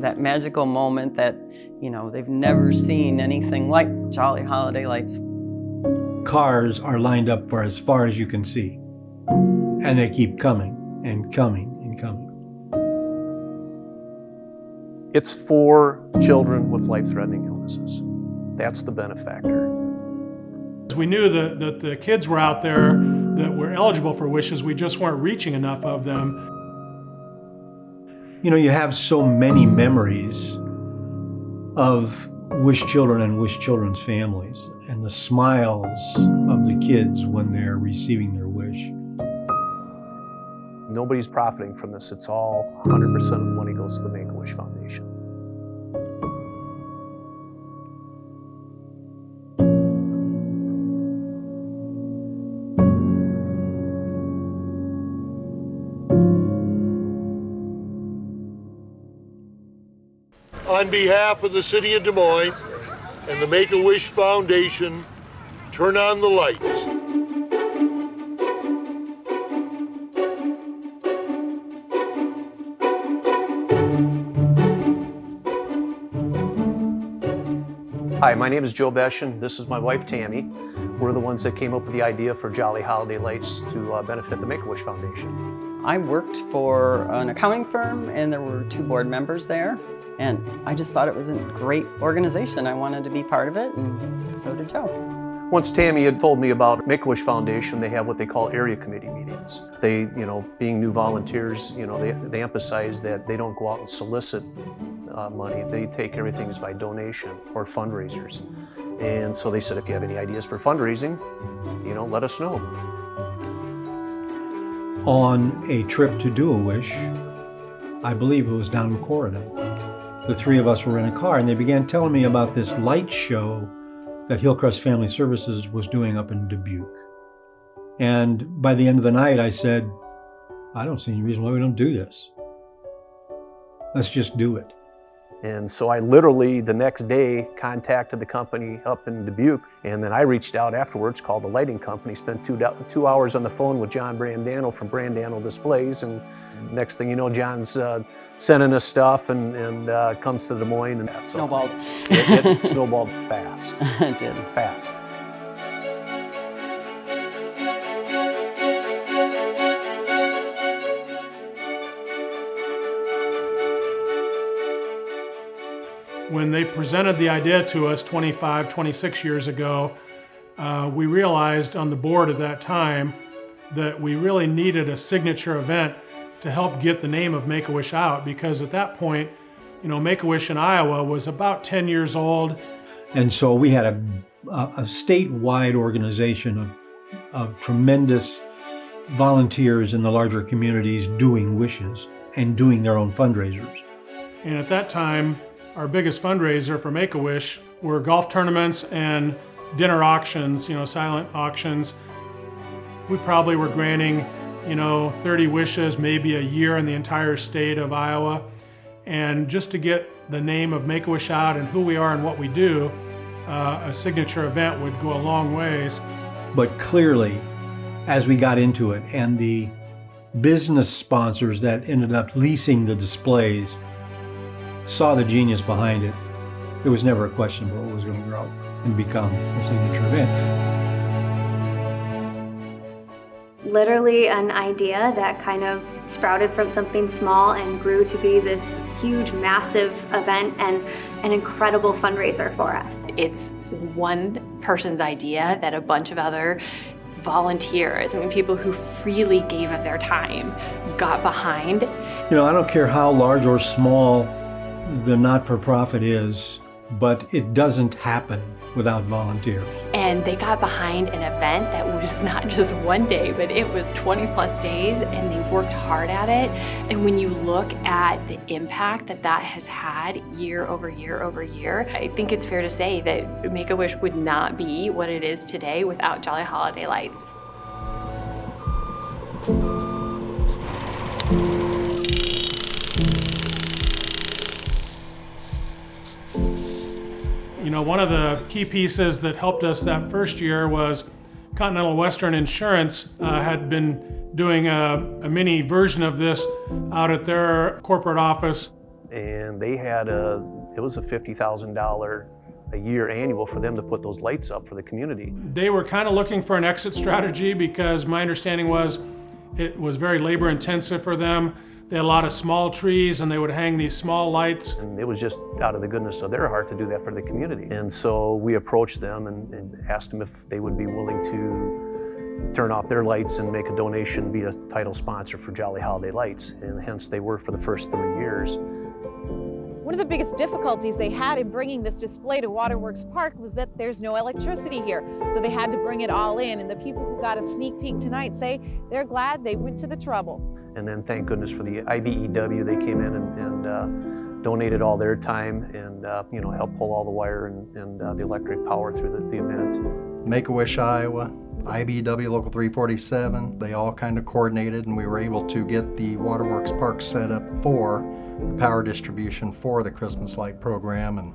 that magical moment that, they've never seen anything like Jolly Holiday Lights. Cars are lined up for as far as you can see, and they keep coming and coming and coming. It's for children with life-threatening illnesses. That's the benefactor. We knew that the kids were out there that were eligible for wishes, we just weren't reaching enough of them. You have so many memories of wish children and wish children's families, and the smiles of the kids when they're receiving their wish. Nobody's profiting from this. It's all 100% of the money goes to the Make-A-Wish Foundation. On behalf of the City of Des Moines and the Make-A-Wish Foundation, turn on the lights. Hi, my name is Joe Besh, and this is my wife, Tammy. We're the ones that came up with the idea for Jolly Holiday Lights to benefit the Make-A-Wish Foundation. I worked for an accounting firm, and there were 2 board members there. And I just thought it was a great organization. I wanted to be part of it, and so did Joe. Once Tammy had told me about Make-A-Wish Foundation, they have what they call area committee meetings. They, being new volunteers, they emphasize that they don't go out and solicit money. They take everything by donation or fundraisers. And so they said, if you have any ideas for fundraising, let us know. On a trip to Do-A-Wish, I believe it was down in Corridor, the 3 of us were in a car, and they began telling me about this light show that Hillcrest Family Services was doing up in Dubuque. And by the end of the night, I said, I don't see any reason why we don't do this. Let's just do it. And so I literally, the next day, contacted the company up in Dubuque, and then I reached out afterwards, called the lighting company, spent 2 hours on the phone with John Brandano from Brandano Displays, and next thing you know, John's sending us stuff and comes to Des Moines. And so Snowballed. It snowballed fast. It did. Fast. When they presented the idea to us 25, 26 years ago, we realized on the board at that time that we really needed a signature event to help get the name of Make-A-Wish out, because at that point, Make-A-Wish in Iowa was about 10 years old. And so we had a statewide organization of tremendous volunteers in the larger communities doing wishes and doing their own fundraisers. And at that time, our biggest fundraiser for Make-A-Wish were golf tournaments and dinner auctions, silent auctions. We probably were granting, 30 wishes, maybe a year in the entire state of Iowa. And just to get the name of Make-A-Wish out and who we are and what we do, a signature event would go a long ways. But clearly, as we got into it, and the business sponsors that ended up leasing the displays saw the genius behind it, there was never a question about what was going to grow and become a signature event. Literally an idea that kind of sprouted from something small and grew to be this huge, massive event and an incredible fundraiser for us. It's one person's idea that a bunch of other volunteers, people who freely gave of their time, got behind. I don't care how large or small the not-for-profit is, but it doesn't happen without volunteers. And they got behind an event that was not just one day, but it was 20 plus days, and they worked hard at it. And when you look at the impact that has had year over year over year, I think it's fair to say that Make-A-Wish would not be what it is today without Jolly Holiday Lights. One of the key pieces that helped us that first year was Continental Western Insurance had been doing a mini version of this out at their corporate office. and they had it was a $50,000 a year annual for them to put those lights up for the community. They were kind of looking for an exit strategy because my understanding was it was very labor intensive for them. They had a lot of small trees and they would hang these small lights. And it was just out of the goodness of their heart to do that for the community. And so we approached them and asked them if they would be willing to turn off their lights and make a donation, be a title sponsor for Jolly Holiday Lights. And hence they were for the first 3 years. One of the biggest difficulties they had in bringing this display to Waterworks Park was that there's no electricity here. So they had to bring it all in. And the people who got a sneak peek tonight say they're glad they went to the trouble. And then thank goodness for the IBEW, they came in and donated all their time and helped pull all the wire and the electric power through the event. Make-A-Wish Iowa, IBEW Local 347, they all kind of coordinated and we were able to get the Waterworks Park set up for the power distribution for the Christmas light program. And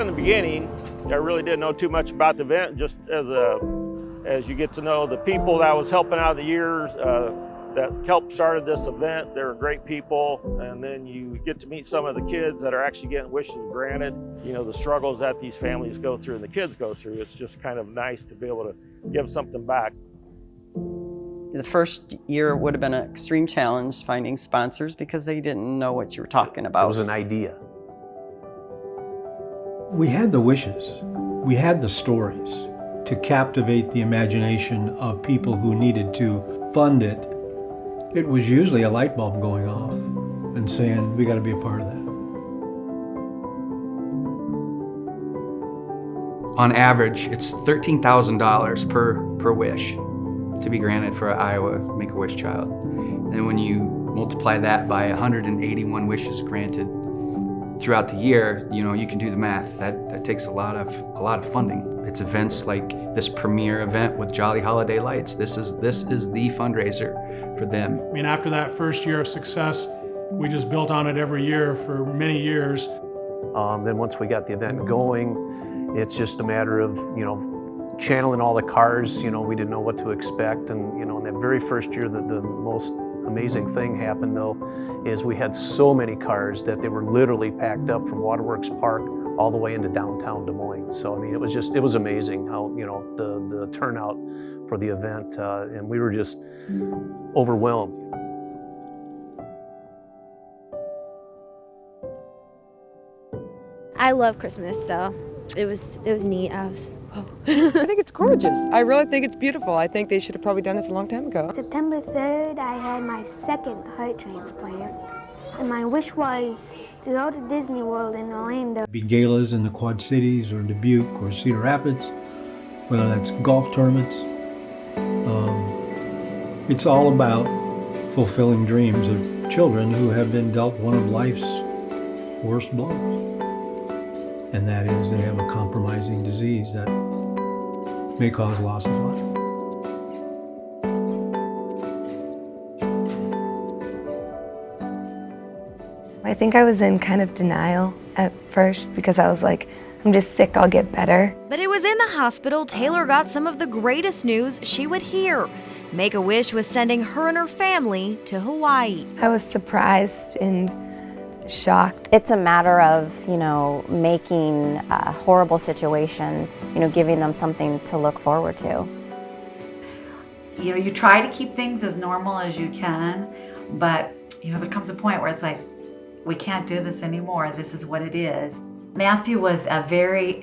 in the beginning, I really didn't know too much about the event, just as you get to know the people that was helping out of the years that helped started this event. They were great people, and then you get to meet some of the kids that are actually getting wishes granted. You know, the struggles that these families go through and the kids go through. It's just kind of nice to be able to give something back. The first year would have been an extreme challenge finding sponsors because they didn't know what you were talking about. It was an idea. We had the wishes, we had the stories to captivate the imagination of people who needed to fund it. It was usually a light bulb going off and saying, we got to be a part of that. On average, it's $13,000 per wish to be granted for an Iowa Make-A-Wish child. And when you multiply that by 181 wishes granted throughout the year, you can do the math. That takes a lot of funding. It's events like this premier event with Jolly Holiday Lights. This is the fundraiser for them. I mean, after that first year of success, we just built on it every year for many years. Then once we got the event going, it's just a matter of, channeling all the cars. We didn't know what to expect. And, in that very first year, the most amazing thing happened, though, is we had so many cars that they were literally packed up from Waterworks Park all the way into downtown Des Moines. So, I mean, it was amazing how, the turnout for the event, and we were just overwhelmed. I love Christmas, so it was neat. I think it's gorgeous. I really think it's beautiful. I think they should have probably done this a long time ago. September 3rd, I had my second heart transplant, and my wish was to go to Disney World in Orlando. Be galas in the Quad Cities or Dubuque or Cedar Rapids, whether that's golf tournaments. It's all about fulfilling dreams of children who have been dealt one of life's worst blows. And that is they have a compromising disease that may cause loss of life. I think I was in kind of denial at first because I was like, I'm just sick, I'll get better. But it was in the hospital Taylor got some of the greatest news she would hear. Make-A-Wish was sending her and her family to Hawaii. I was surprised and shocked. It's a matter of, making a horrible situation, giving them something to look forward to. You try to keep things as normal as you can, but, there comes a point where it's like, we can't do this anymore. This is what it is. Matthew was a very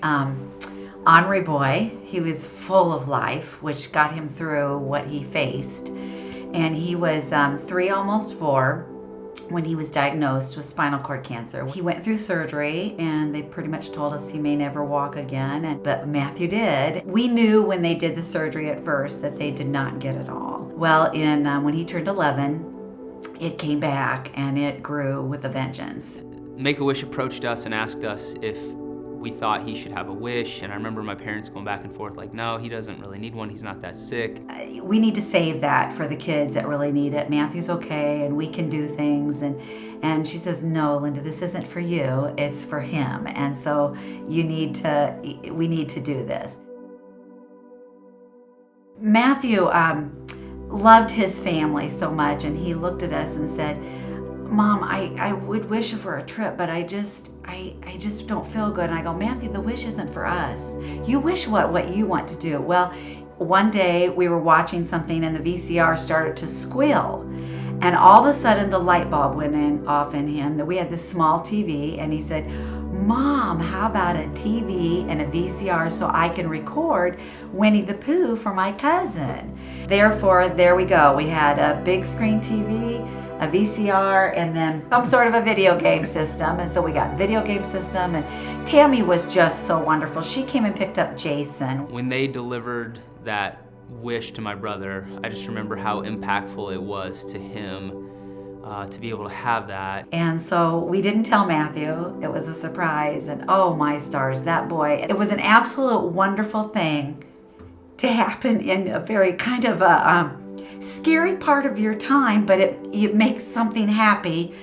ornery boy. He was full of life, which got him through what he faced. And he was 3, almost 4, when he was diagnosed with spinal cord cancer. He went through surgery and they pretty much told us he may never walk again, but Matthew did. We knew when they did the surgery at first that they did not get it all. Well, when he turned 11, it came back and it grew with a vengeance. Make-A-Wish approached us and asked us if we thought he should have a wish, and I remember my parents going back and forth like, no, he doesn't really need one, he's not that sick. We need to save that for the kids that really need it. Matthew's okay and we can do things, and she says, no, Linda, this isn't for you, it's for him, and so we need to do this. Matthew loved his family so much, and he looked at us and said, Mom, I would wish for a trip, but I just don't feel good. And I go, Matthew, the wish isn't for us. You wish what you want to do. Well, one day we were watching something and the VCR started to squeal. And all of a sudden the light bulb went off in him. That we had this small TV, and he said, Mom, how about a TV and a VCR so I can record Winnie the Pooh for my cousin? Therefore, there we go. We had a big screen TV, a VCR, and then some sort of a video game system. And so we got video game system, and Tammy was just so wonderful. She came and picked up Jason. When they delivered that wish to my brother, I just remember how impactful it was to him to be able to have that. And so we didn't tell Matthew. It was a surprise, and oh my stars, that boy. It was an absolute wonderful thing to happen in a very kind of a scary part of your time, but it makes something happy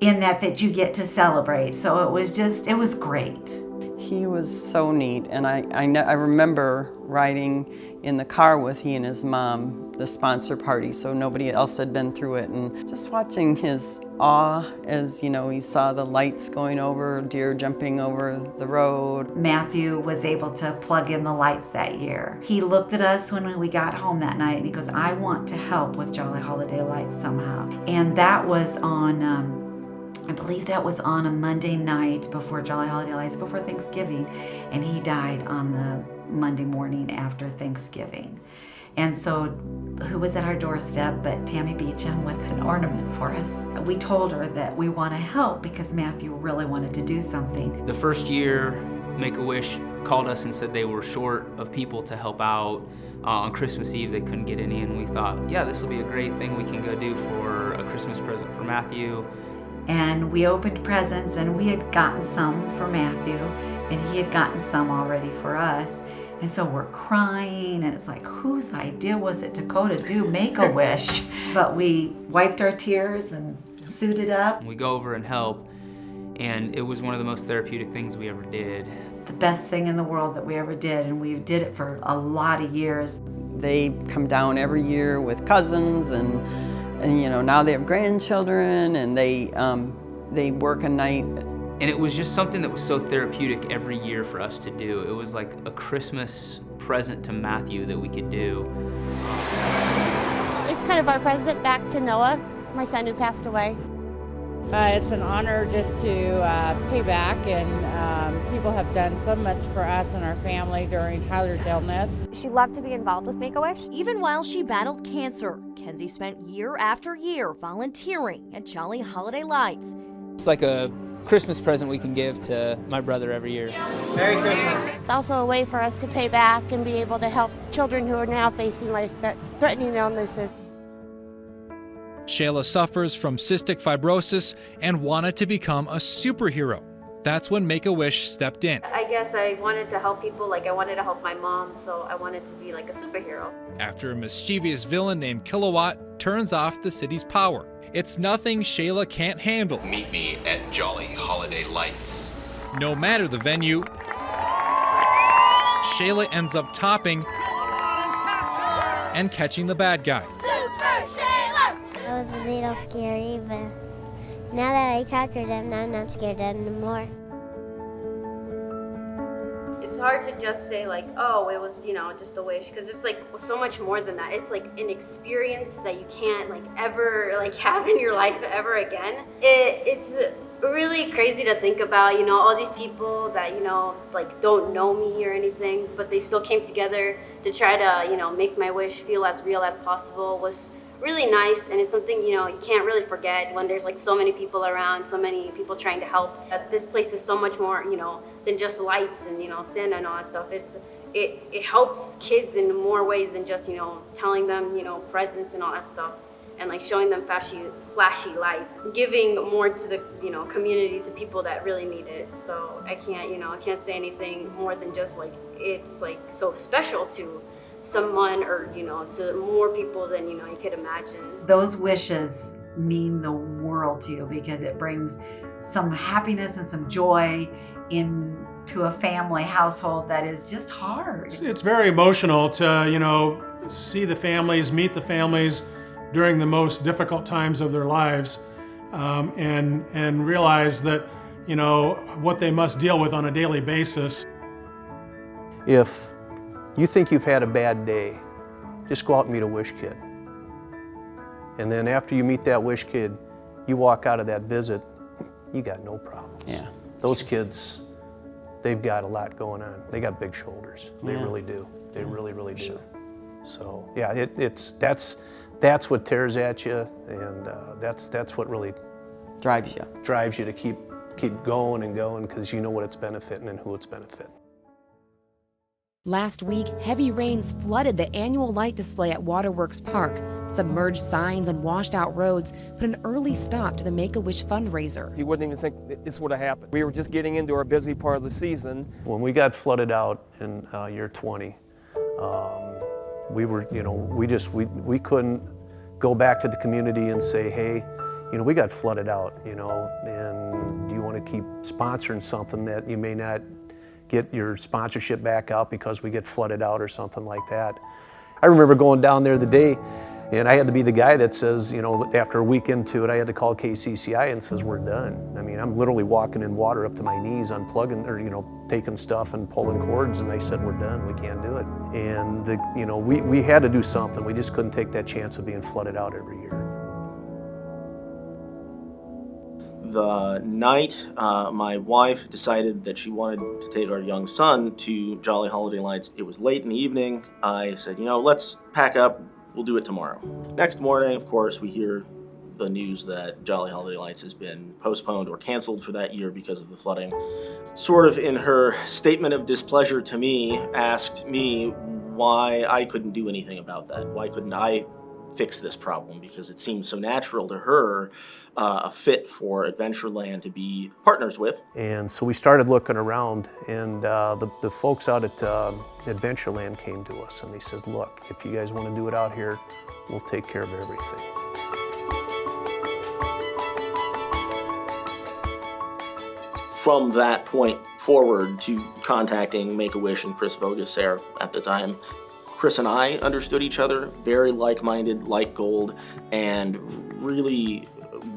in that you get to celebrate. So it was great. He was so neat, and I remember riding in the car with he and his mom, the sponsor party, so nobody else had been through it, and just watching his awe as, you know, he saw the lights going over, deer jumping over the road. Matthew was able to plug in the lights that year. He looked at us when we got home that night and he goes, I want to help with Jolly Holiday Lights somehow. And that was on, I believe that was on a Monday night before Jolly Holiday Lights, before Thanksgiving, and he died on the Monday morning after Thanksgiving. And so who was at our doorstep but Tammy Beecham with an ornament for us. We told her that we want to help because Matthew really wanted to do something. The first year, Make-A-Wish called us and said they were short of people to help out. On Christmas Eve, they couldn't get any, and we thought, yeah, this will be a great thing we can go do for a Christmas present for Matthew. And we opened presents, and we had gotten some for Matthew, and he had gotten some already for us. And so we're crying, and it's like, whose idea was it to go to do Make-A-Wish? But we wiped our tears and suited up. We go over and help, and it was one of the most therapeutic things we ever did. The best thing in the world that we ever did, and we did it for a lot of years. They come down every year with cousins, and you know, now they have grandchildren, and they work a night. And it was just something that was so therapeutic every year for us to do. It was like a Christmas present to Matthew that we could do. It's kind of our present back to Noah, my son who passed away. It's an honor just to pay back, and people have done so much for us and our family during Tyler's illness. She loved to be involved with Make-A-Wish. Even while she battled cancer, Kenzie spent year after year volunteering at Jolly Holiday Lights. It's like a Christmas present we can give to my brother every year. Merry Christmas. It's also a way for us to pay back and be able to help children who are now facing life-threatening illnesses. Shayla suffers from cystic fibrosis and wanted to become a superhero. That's when Make-A-Wish stepped in. I guess I wanted to help people, like I wanted to help my mom, so I wanted to be like a superhero. After a mischievous villain named Kilowatt turns off the city's power, it's nothing Shayla can't handle. Meet me at Jolly Holiday Lights. No matter the venue, Shayla ends up topping and catching the bad guy. It was a little scary, but now that I captured him, I'm not scared anymore. It's hard to just say like, oh, it was, you know, just a wish, because it's like so much more than that. It's like an experience that you can't like ever like have in your life ever again. It's really crazy to think about, you know, all these people that, you know, like don't know me or anything, but they still came together to try to, you know, make my wish feel as real as possible. Was really nice, and it's something, you know, you can't really forget when there's like so many people around, so many people trying to help. This place is so much more, you know, than just lights and, you know, Santa and all that stuff. It helps kids in more ways than just, you know, telling them, you know, presents and all that stuff, and like showing them flashy lights, giving more to the, you know, community, to people that really need it. So I can't say anything more than just like it's like so special to someone, or, you know, to more people than, you know, you could imagine. Those wishes mean the world to you because it brings some happiness and some joy into a family household that is just hard. It's very emotional to, you know, see the families, meet the families during the most difficult times of their lives, and realize that, you know, what they must deal with on a daily basis. If you think you've had a bad day, just go out and meet a Wish kid. And then after you meet that Wish kid, you walk out of that visit, you got no problems. Yeah. Those kids, they've got a lot going on. They got big shoulders. They Yeah. really do. They really, really do. So yeah, that's what tears at you, and that's what really drives you to keep going and going, because you know what it's benefiting and who it's benefiting. Last week, heavy rains flooded the annual light display at Waterworks Park. Submerged signs and washed out roads put an early stop to the Make-A-Wish fundraiser. You wouldn't even think this would have happened. We were just getting into our busy part of the season. When we got flooded out in year 20, we were, you know, we couldn't go back to the community and say, hey, you know, we got flooded out, you know, and do you want to keep sponsoring something that you may not get your sponsorship back out because we get flooded out or something like that. I remember going down there the day, and I had to be the guy that says, you know, after a week into it, I had to call KCCI and says, we're done. I mean, I'm literally walking in water up to my knees, unplugging, or, you know, taking stuff and pulling cords, and they said, we're done, we can't do it. And, you know, we had to do something. We just couldn't take that chance of being flooded out every year. The night my wife decided that she wanted to take our young son to Jolly Holiday Lights, it was late in the evening. I said, you know, let's pack up, we'll do it tomorrow. Next morning, of course, we hear the news that Jolly Holiday Lights has been postponed or canceled for that year because of the flooding. Sort of in her statement of displeasure to me, asked me why I couldn't do anything about that. Why couldn't I fix this problem? Because it seemed so natural to her, a fit for Adventureland to be partners with. And so we started looking around, and the folks out at Adventureland came to us, and they says, look, if you guys want to do it out here, we'll take care of everything. From that point forward to contacting Make-A-Wish and Chris Vogasair at the time, Chris and I understood each other, very like-minded, like gold, and really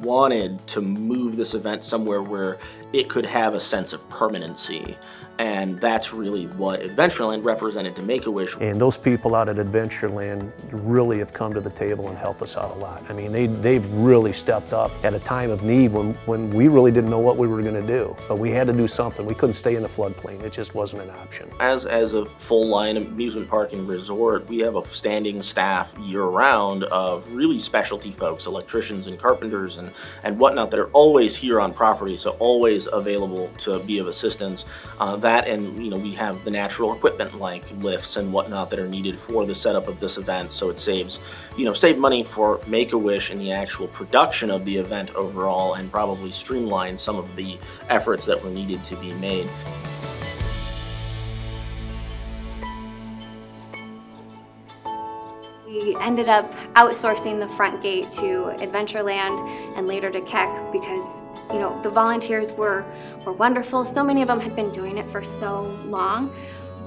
wanted to move this event somewhere where it could have a sense of permanency. And that's really what Adventureland represented to Make-A-Wish. And those people out at Adventureland really have come to the table and helped us out a lot. I mean, they've really stepped up at a time of need when we really didn't know what we were going to do. But we had to do something. We couldn't stay in the floodplain. It just wasn't an option. As a full-line amusement park and resort, we have a standing staff year-round of really specialty folks, electricians and carpenters and whatnot, that are always here on property, so always available to be of assistance. That, and you know, we have the natural equipment like lifts and whatnot that are needed for the setup of this event, so it saves money for Make-A-Wish in the actual production of the event overall, and probably streamline some of the efforts that were needed to be made. We ended up outsourcing the front gate to Adventureland and later to Keck because, you know, the volunteers were wonderful. So many of them had been doing it for so long,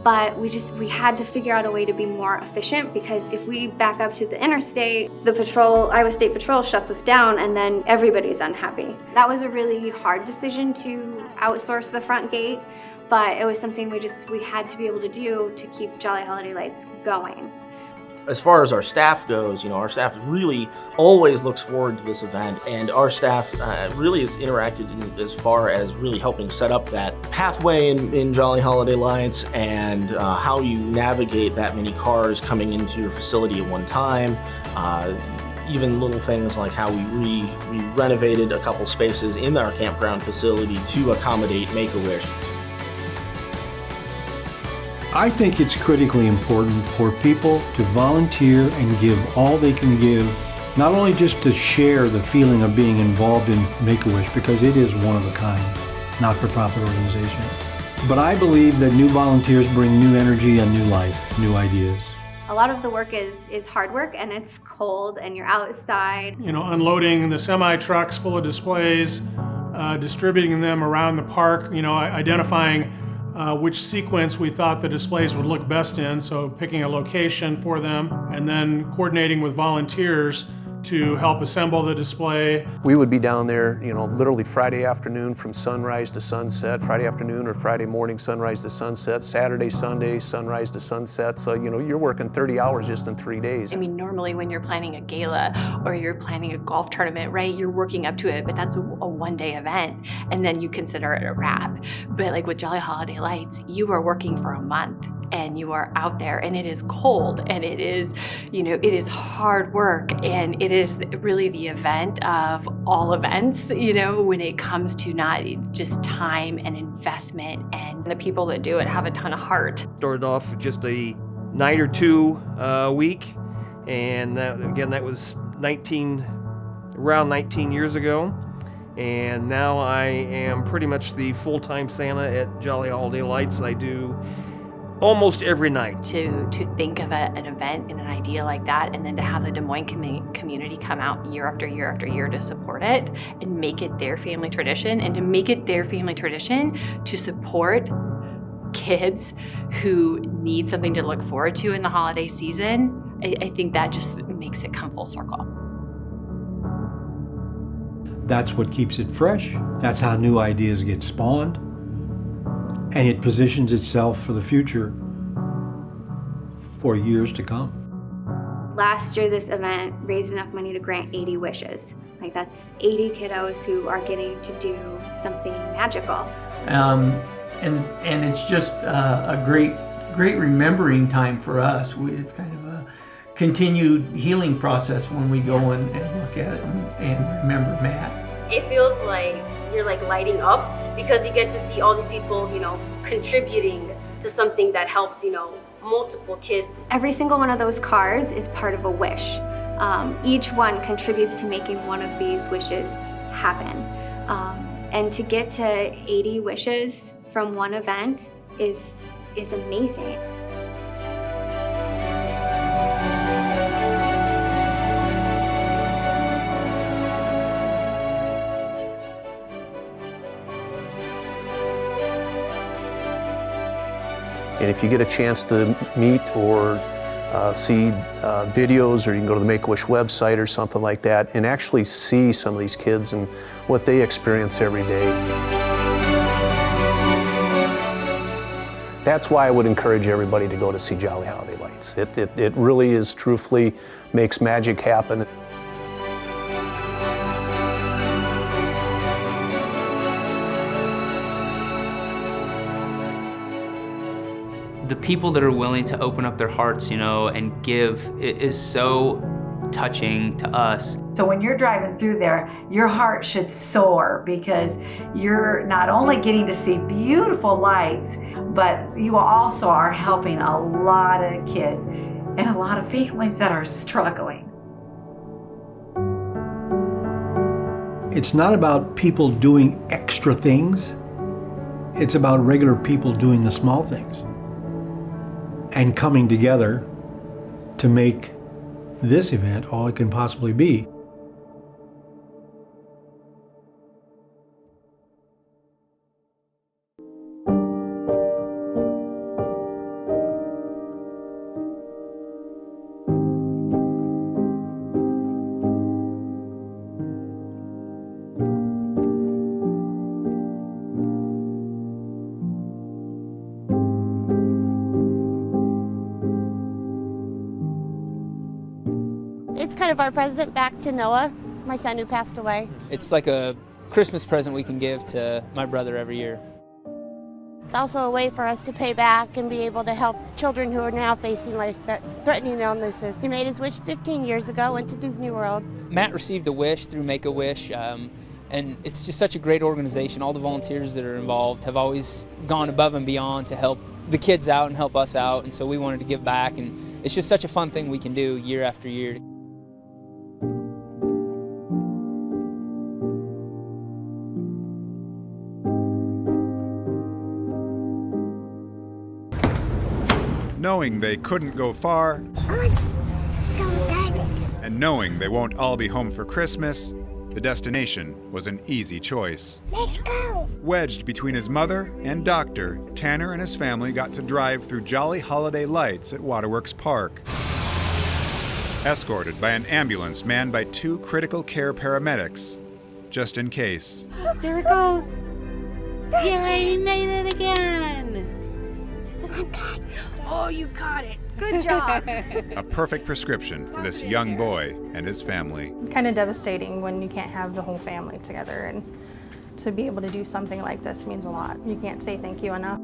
but we had to figure out a way to be more efficient, because if we back up to the interstate, Iowa State Patrol shuts us down, and then everybody's unhappy. That was a really hard decision to outsource the front gate, but it was something we had to be able to do to keep Jolly Holiday Lights going. As far as our staff goes, our staff really always looks forward to this event, and our staff really has interacted as far as really helping set up that pathway in Jolly Holiday Lights, and how you navigate that many cars coming into your facility at one time. Even little things like how we renovated a couple spaces in our campground facility to accommodate Make-A-Wish. I think it's critically important for people to volunteer and give all they can give, not only just to share the feeling of being involved in Make-A-Wish, because it is one of a kind, not-for-profit organization. But I believe that new volunteers bring new energy and new life, new ideas. A lot of the work is hard work, and it's cold, and you're outside. You know, unloading the semi-trucks full of displays, distributing them around the park, identifying which sequence we thought the displays would look best in, so picking a location for them, and then coordinating with volunteers to help assemble the display. We would be down there, literally Friday afternoon from sunrise to sunset, Friday afternoon or Friday morning, sunrise to sunset, Saturday, Sunday, sunrise to sunset. So, you're working 30 hours just in 3 days. I mean, normally when you're planning a gala or you're planning a golf tournament, right, you're working up to it, but that's a one-day event, and then you consider it a wrap. But like with Jolly Holiday Lights, you are working for a month, and you are out there, and it is cold, and it is, it is hard work, and it is really the event of all events, when it comes to not just time and investment, and the people that do it have a ton of heart. Started off with just a night or two a week, and that was around 19 years ago. And now I am pretty much the full-time Santa at Jolly Holiday Lights. I do almost every night. To think of an event and an idea like that, and then to have the Des Moines community come out year after year after year to support it and make it their family tradition, and to make it their family tradition to support kids who need something to look forward to in the holiday season, I think that just makes it come full circle. That's what keeps it fresh. That's how new ideas get spawned. And it positions itself for the future for years to come. Last year, this event raised enough money to grant 80 wishes. Like, that's 80 kiddos who are getting to do something magical. And it's just a great remembering time for us. It's kind of a continued healing process when we go and look at it and remember Matt. It feels like you're like lighting up because you get to see all these people, contributing to something that helps, multiple kids. Every single one of those cars is part of a wish. Each one contributes to making one of these wishes happen. And to get to 80 wishes from one event is amazing. And if you get a chance to meet or see videos, or you can go to the Make-A-Wish website or something like that and actually see some of these kids and what they experience every day. That's why I would encourage everybody to go to see Jolly Holiday Lights. It really is, truthfully, makes magic happen. The people that are willing to open up their hearts, and give, it is so touching to us. So when you're driving through there, your heart should soar, because you're not only getting to see beautiful lights, but you also are helping a lot of kids and a lot of families that are struggling. It's not about people doing extra things. It's about regular people doing the small things and coming together to make this event all it can possibly be. It's kind of our present back to Noah, my son who passed away. It's like a Christmas present we can give to my brother every year. It's also a way for us to pay back and be able to help children who are now facing life-threatening illnesses. He made his wish 15 years ago, went to Disney World. Matt received a wish through Make-A-Wish, and it's just such a great organization. All the volunteers that are involved have always gone above and beyond to help the kids out and help us out, and so we wanted to give back, and it's just such a fun thing we can do year after year. Knowing they couldn't go far, and knowing they won't all be home for Christmas, the destination was an easy choice. Let's go! Wedged between his mother and doctor, Tanner and his family got to drive through Jolly Holiday Lights at Waterworks Park. escorted by an ambulance manned by 2 critical care paramedics, just in case. There it goes. Yay, he made it again. Oh, you caught it. Good job. A perfect prescription for this young boy and his family. Kind of devastating when you can't have the whole family together, and to be able to do something like this means a lot. You can't say thank you enough.